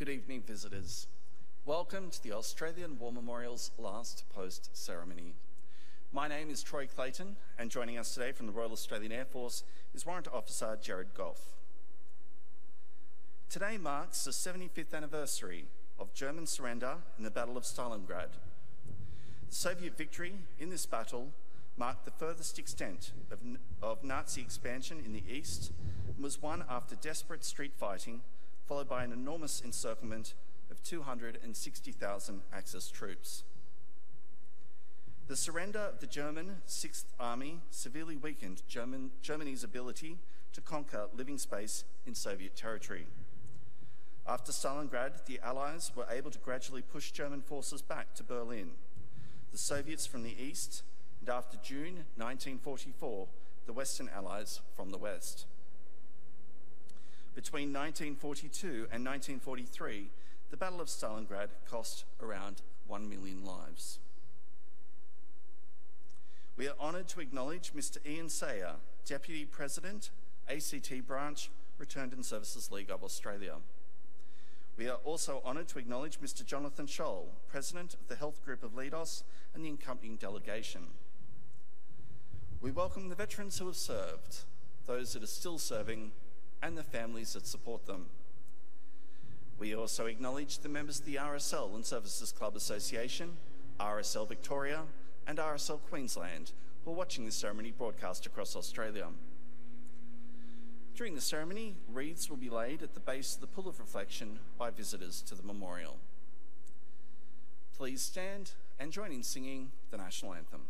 Good evening, visitors. Welcome to the Australian War Memorial's last post ceremony. My name is Troy Clayton, and joining us today from the Royal Australian Air Force is Warrant Officer Jared Goff. Today marks the 75th anniversary of German surrender in the Battle of Stalingrad. The Soviet victory in this battle marked the furthest extent of Nazi expansion in the East and was won after desperate street fighting, followed by an enormous encirclement of 260,000 Axis troops. The surrender of the German 6th Army severely weakened Germany's ability to conquer living space in Soviet territory. After Stalingrad, the Allies were able to gradually push German forces back to Berlin, the Soviets from the east, and after June 1944, the Western Allies from the west. Between 1942 and 1943, the Battle of Stalingrad cost around 1 million lives. We are honoured to acknowledge Mr. Ian Sayer, Deputy President, ACT Branch, Returned and Services League of Australia. We are also honoured to acknowledge Mr. Jonathan Scholl, President of the Health Group of Leidos, and the accompanying delegation. We welcome the veterans who have served, those that are still serving, and the families that support them. We also acknowledge the members of the RSL and Services Clubs Association, RSL Victoria, and RSL Queensland who are watching this ceremony broadcast across Australia. During the ceremony, wreaths will be laid at the base of the Pool of Reflection by visitors to the memorial. Please stand and join in singing the National Anthem.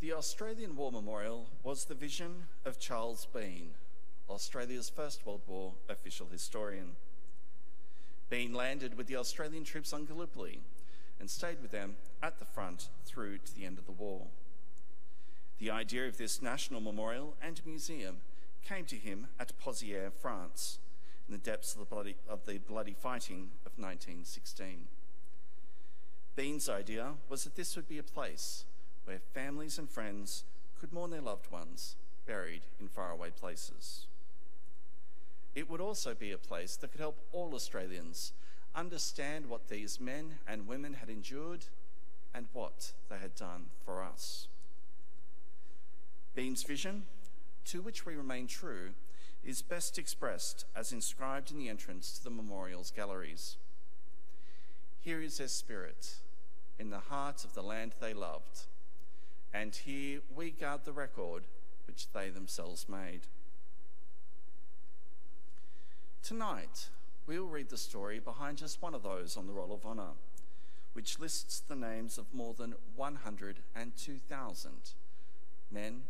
The Australian War Memorial was the vision of Charles Bean, Australia's First World War official historian. Bean landed with the Australian troops on Gallipoli and stayed with them at the front through to the end of the war. The idea of this national memorial and museum came to him at Pozières, France, in the depths of the bloody fighting of 1916. Bean's idea was that this would be a place where families and friends could mourn their loved ones buried in faraway places. It would also be a place that could help all Australians understand what these men and women had endured and what they had done for us. Bean's vision, to which we remain true, is best expressed as inscribed in the entrance to the memorial's galleries. Here is their spirit, in the heart of the land they loved, and here we guard the record which they themselves made. Tonight, we will read the story behind just one of those on the Roll of Honour, which lists the names of more than 102,000 men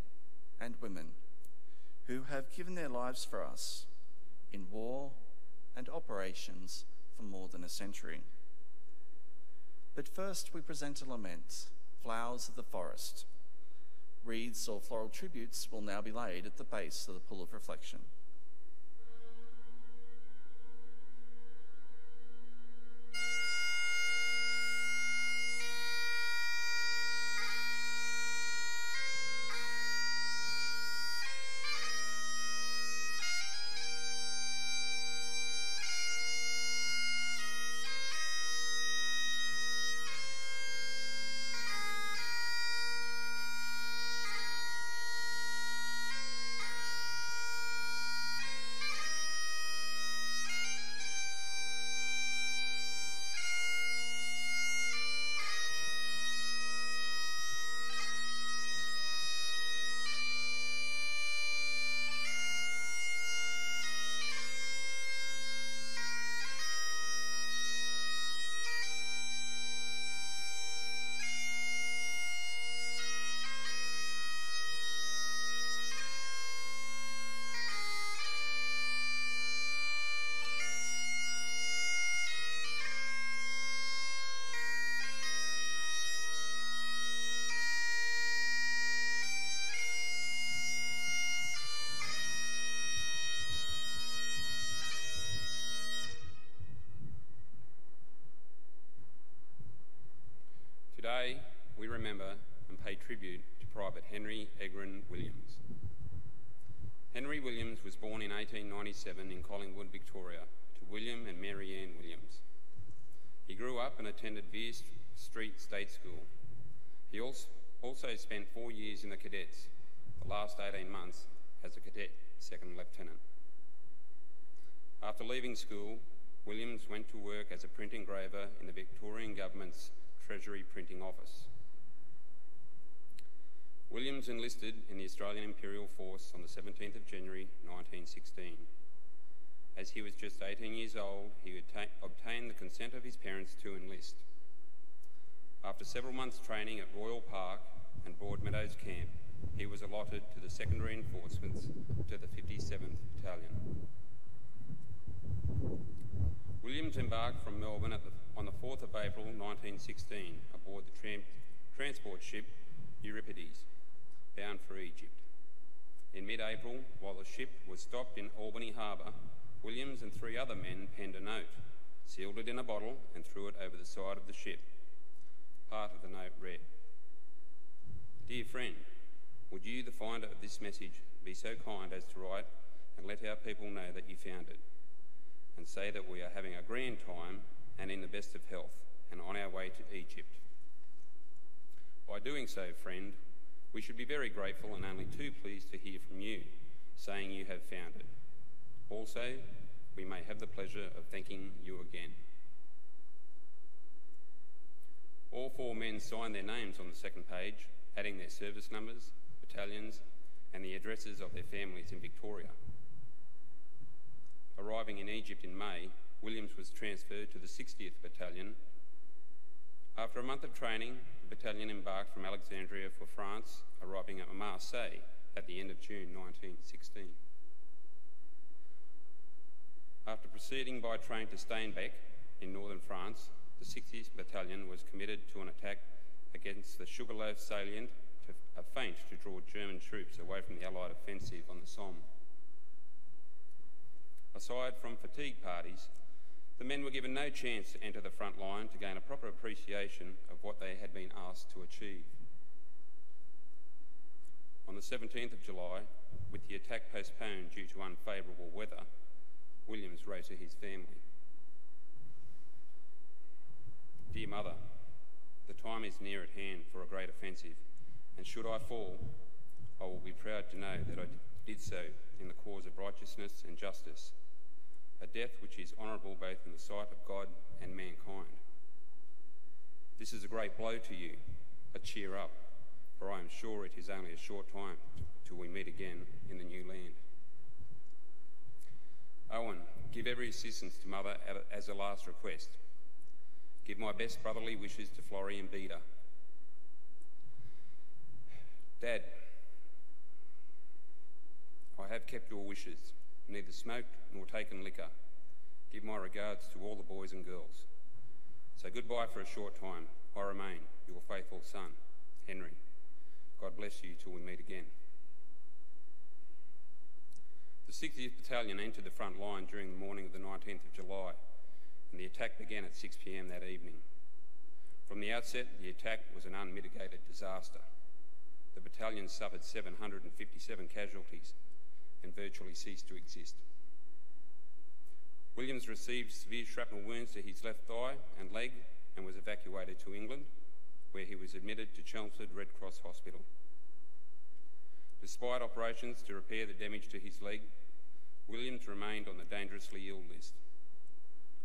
and women who have given their lives for us in war and operations for more than a century. But first we present a lament, Flowers of the Forest. Wreaths or floral tributes will now be laid at the base of the Pool of Reflection. Today, we remember and pay tribute to Private Henry Egryn Williams. Henry Williams was born in 1897 in Collingwood, Victoria, to William and Mary Ann Williams. He grew up and attended Vere Street State School. He also spent 4 years in the cadets, the last 18 months as a cadet second lieutenant. After leaving school, Williams went to work as a print engraver in the Victorian Government's Treasury Printing Office. Williams enlisted in the Australian Imperial Force on the 17th of January 1916. As he was just 18 years old, he obtained the consent of his parents to enlist. After several months' training at Royal Park and Broadmeadows Camp, he was allotted to the second reinforcements to the 57th Battalion. Williams embarked from Melbourne on the 4th of April 1916 aboard the transport ship Euripides, bound for Egypt. In mid-April, while the ship was stopped in Albany Harbour, Williams and 3 other men penned a note, sealed it in a bottle and threw it over the side of the ship. Part of the note read, "Dear friend, would you, the finder of this message, be so kind as to write and let our people know that you found it, and say that we are having a grand time and in the best of health and on our way to Egypt. By doing so, friend, we should be very grateful and only too pleased to hear from you, saying you have found it. Also, we may have the pleasure of thanking you again." All 4 men signed their names on the second page, adding their service numbers, battalions, and the addresses of their families in Victoria. Arriving in Egypt in May, Williams was transferred to the 60th Battalion. After a month of training, the battalion embarked from Alexandria for France, arriving at Marseille at the end of June 1916. After proceeding by train to Steinbeck in northern France, the 60th Battalion was committed to an attack against the Sugarloaf salient, a feint to draw German troops away from the Allied offensive on the Somme. Aside from fatigue parties, the men were given no chance to enter the front line to gain a proper appreciation of what they had been asked to achieve. On the 17th of July, with the attack postponed due to unfavourable weather, Williams wrote to his family, "Dear Mother, the time is near at hand for a great offensive, and should I fall, I will be proud to know that I did so in the cause of righteousness and justice, a death which is honourable both in the sight of God and mankind. This is a great blow to you, but cheer up, for I am sure it is only a short time till we meet again in the new land. Owen, give every assistance to Mother as a last request. Give my best brotherly wishes to Florrie and Beda. Dad, I have kept your wishes, neither smoked nor taken liquor. Give my regards to all the boys and girls. So goodbye for a short time. I remain your faithful son, Henry. God bless you till we meet again." The 60th Battalion entered the front line during the morning of the 19th of July, and the attack began at 6 p.m. that evening. From the outset, the attack was an unmitigated disaster. The battalion suffered 757 casualties and virtually ceased to exist. Williams received severe shrapnel wounds to his left thigh and leg and was evacuated to England, where he was admitted to Chelmsford Red Cross Hospital. Despite operations to repair the damage to his leg, Williams remained on the dangerously ill list.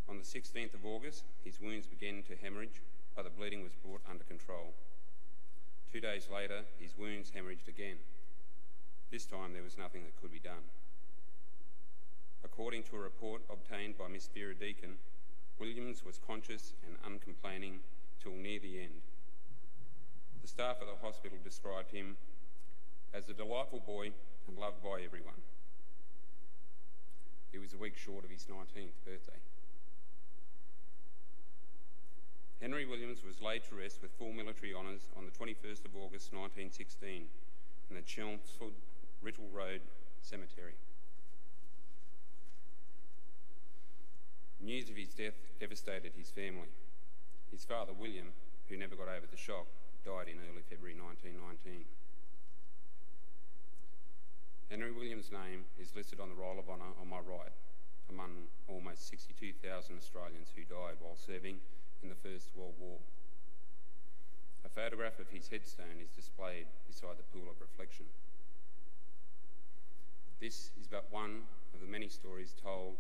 On the 16th of August, his wounds began to hemorrhage, but the bleeding was brought under control. 2 days later, his wounds hemorrhaged again. This time there was nothing that could be done. According to a report obtained by Miss Vera Deacon, Williams was conscious and uncomplaining till near the end. The staff at the hospital described him as a delightful boy and loved by everyone. He was a week short of his 19th birthday. Henry Williams was laid to rest with full military honours on the 21st of August 1916 in the Chelmsford Rittle Road Cemetery. News of his death devastated his family. His father, William, who never got over the shock, died in early February 1919. Henry Williams' name is listed on the Roll of Honour on my right, among almost 62,000 Australians who died while serving in the First World War. A photograph of his headstone is displayed beside the pool of reflection. This is but one of the many stories told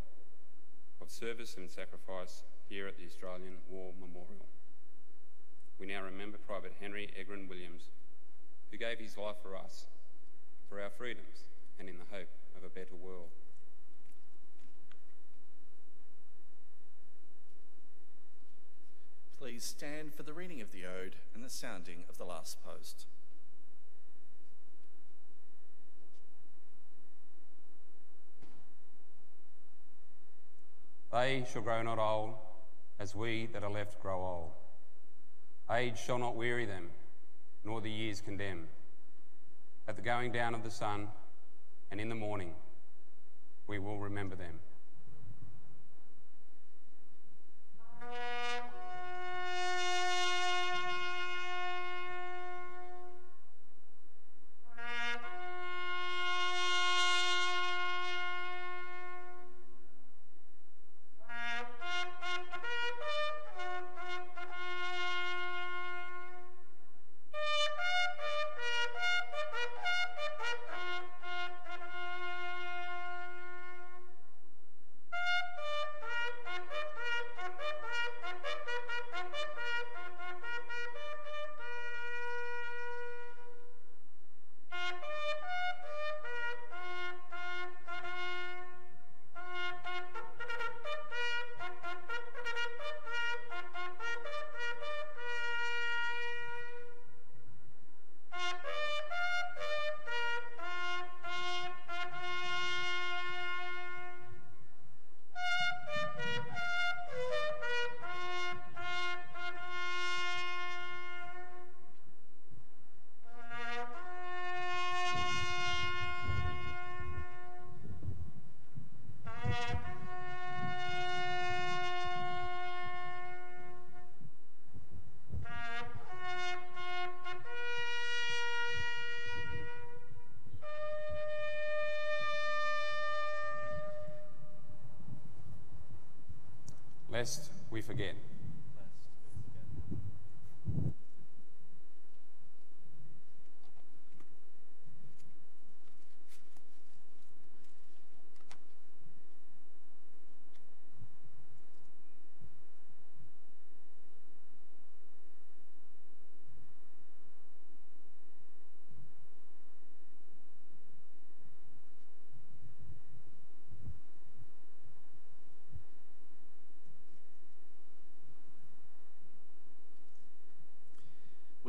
of service and sacrifice here at the Australian War Memorial. We now remember Private Henry Egryn Williams, who gave his life for us, for our freedoms, and in the hope of a better world. Please stand for the reading of the ode and the sounding of the last post. They shall grow not old, as we that are left grow old. Age shall not weary them, nor the years condemn. At the going down of the sun, and in the morning, we will remember them. Lest we forget.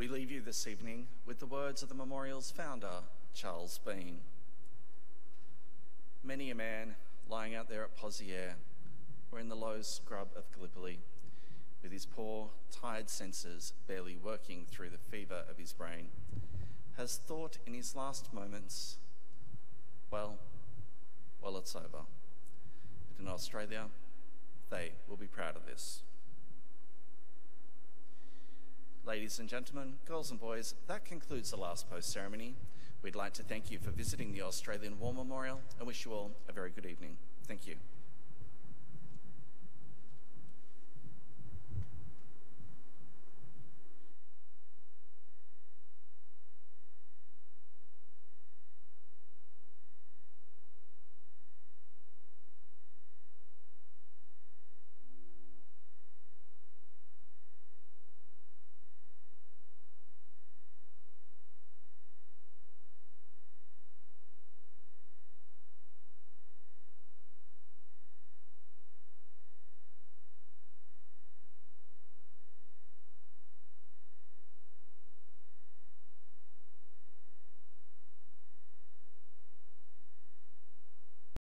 We leave you this evening with the words of the memorial's founder, Charles Bean. Many a man lying out there at Poziere or in the low scrub of Gallipoli, with his poor, tired senses barely working through the fever of his brain, has thought in his last moments, well, it's over. But in Australia, they will be proud of this. Ladies and gentlemen, girls and boys, that concludes the last post ceremony. We'd like to thank you for visiting the Australian War Memorial and wish you all a very good evening. Thank you.